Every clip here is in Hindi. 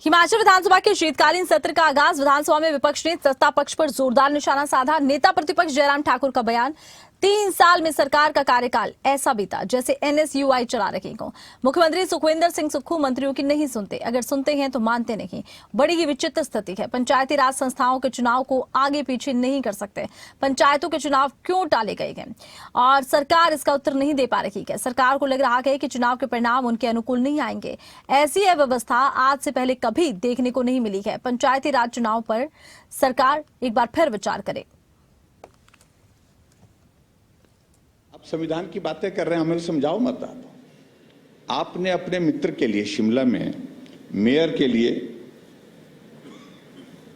हिमाचल विधानसभा के शीतकालीन सत्र का आगाज। विधानसभा में विपक्ष ने सत्ता पक्ष पर जोरदार निशाना साधा। नेता प्रतिपक्ष जयराम ठाकुर का बयान, 3 साल में सरकार का कार्यकाल ऐसा बीता जैसे एनएसयूआई चला रही हो। मुख्यमंत्री सुखविंदर सिंह सुक्खू मंत्रियों की नहीं सुनते, अगर सुनते हैं तो मानते नहीं। बड़ी ही विचित्र स्थिति है। पंचायती राज संस्थाओं के चुनाव को आगे पीछे नहीं कर सकते। पंचायतों के चुनाव क्यों टाले गए हैं और सरकार इसका उत्तर नहीं दे पा रही है। सरकार को लग रहा है कि चुनाव के परिणाम उनके अनुकूल नहीं आएंगे। ऐसी अव्यवस्था आज से पहले कभी देखने को नहीं मिली है। पंचायती राज चुनाव पर सरकार एक बार फिर विचार करे। आप संविधान की बातें कर रहे हैं, हमें समझाओ मत। आपने अपने मित्र के लिए शिमला में मेयर के लिए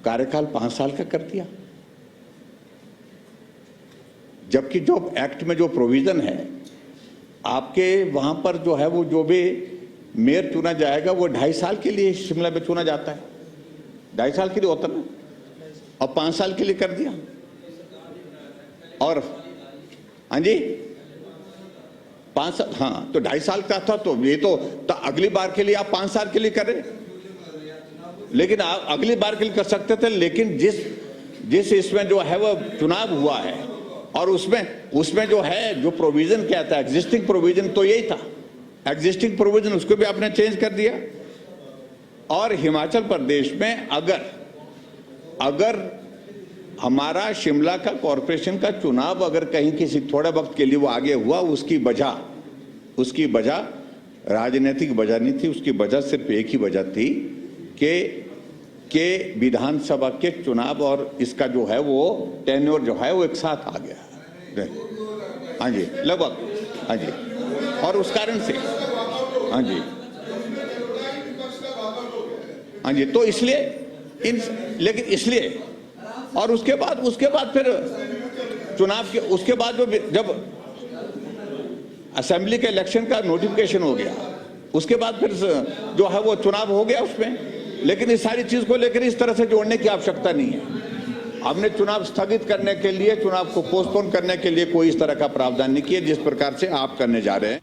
कार्यकाल 5 साल का कर दिया, जबकि जो एक्ट में जो प्रोविजन है आपके वहां पर जो है वो जो भी मेयर चुना जाएगा वो 2.5 साल के लिए शिमला में चुना जाता है। 2.5 साल के लिए होता ना, और 5 साल के लिए कर दिया। और हाँ जी 5 साल, हाँ तो 2.5 साल का था, तो ये तो अगली बार के लिए आप 5 साल के लिए करें, लेकिन आप अगली बार के लिए कर सकते थे। लेकिन जिस इसमें जो है वो चुनाव हुआ है और उसमें जो है जो प्रोविजन क्या था, एग्जिस्टिंग प्रोविजन तो यही था, एग्जिस्टिंग प्रोविजन उसको भी आपने चेंज कर दिया। और हिमाचल प्रदेश में अगर हमारा शिमला का कॉरपोरेशन का चुनाव अगर कहीं किसी थोड़े वक्त के लिए वो आगे हुआ, उसकी वजह राजनीतिक वजह नहीं थी। उसकी वजह सिर्फ एक ही वजह थी कि विधानसभा के चुनाव और इसका जो है वो टेन्योर जो है वो एक साथ आ गया। हाँ जी लगभग, हाँ जी, और उस कारण से हाँ जी तो इसलिए लेकिन इसलिए और उसके बाद फिर चुनाव के उसके बाद जब असेंबली के इलेक्शन का नोटिफिकेशन हो गया, उसके बाद फिर जो है वो चुनाव हो गया उसमें। लेकिन इस सारी चीज को लेकर इस तरह से जोड़ने की आवश्यकता नहीं है। हमने चुनाव स्थगित करने के लिए, चुनाव को पोस्टपोन करने के लिए कोई इस तरह का प्रावधान नहीं किया जिस प्रकार से आप करने जा रहे हैं।